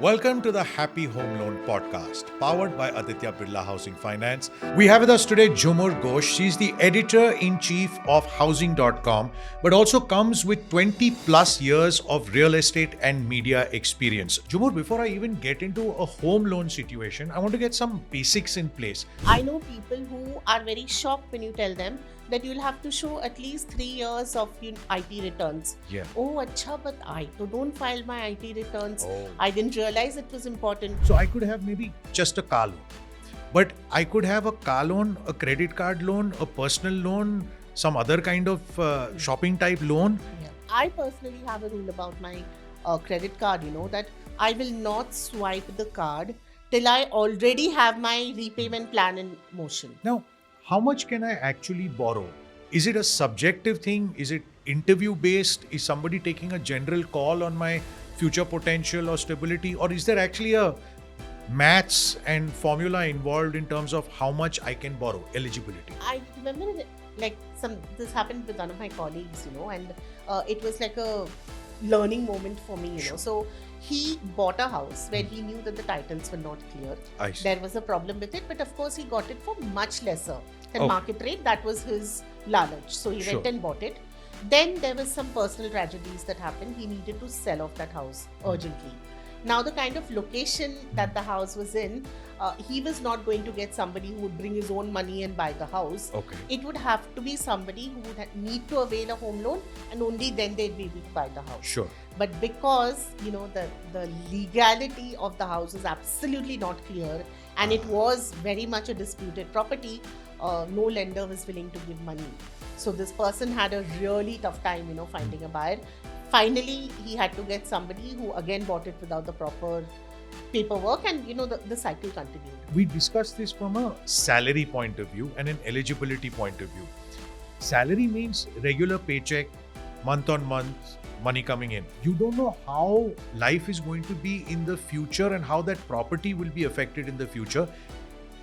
Welcome to the Happy Home Loan Podcast, powered by Aditya Birla Housing Finance. We have with us today Jhumur Ghosh. She's the editor-in-chief of housing.com, but also comes with 20 plus years of real estate and media experience. Jhumur, before I even get into a home loan situation, I want to get some basics in place. I know people who are very shocked when you tell them that you'll have to show at least 3 years of IT returns. Yeah. Oh, acha, but I don't file my IT returns. Oh. I didn't realize it was important. So I could have maybe just a car loan, but I could have a car loan, a credit card loan, a personal loan, some other kind of shopping type loan. Yeah. I personally have a rule about my credit card, that I will not swipe the card till I already have my repayment plan in motion. Now, how much can I actually borrow? Is it a subjective thing? Is it interview based? Is somebody taking a general call on my future potential or stability? Or is there actually a maths and formula involved in terms of how much I can borrow, eligibility? I remember this happened with one of my colleagues, and it was like a learning moment for me, Sure. So he bought a house where he knew that the titles were not clear. I see. There was a problem with it, but of course he got it for much lesser than Okay. market rate. That was his lalach. So he Sure. went and bought it. Then there was some personal tragedies that happened. He needed to sell off that house urgently. Now the kind of location that the house was in, he was not going to get somebody who would bring his own money and buy the house. Okay. It would have to be somebody who would need to avail a home loan, and only then they'd be able to buy the house. Sure. But because the legality of the house is absolutely not clear, and it was very much a disputed property, no lender was willing to give money. So this person had a really tough time, finding a buyer. Finally, he had to get somebody who again bought it without the proper paperwork, and the cycle continued. We discussed this from a salary point of view and an eligibility point of view. Salary means regular paycheck, month on month, money coming in. You don't know how life is going to be in the future and how that property will be affected in the future.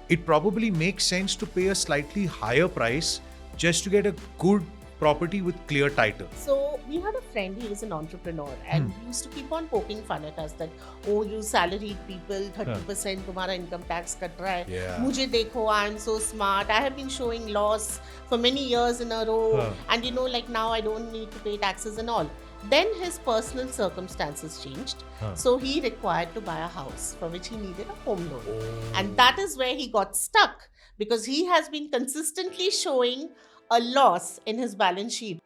It probably makes sense to pay a slightly higher price just to get a good property with clear title. So we had a friend, he was an entrepreneur, and he used to keep on poking fun at us that, oh, you salaried people, 30% तुम्हारा income tax cut रहा है. Yeah. मुझे देखो, I am so smart. I have been showing loss for many years in a row, and now I don't need to pay taxes and all. Then his personal circumstances changed, so he required to buy a house for which he needed a home loan, and that is where he got stuck because he has been consistently showing a loss in his balance sheet.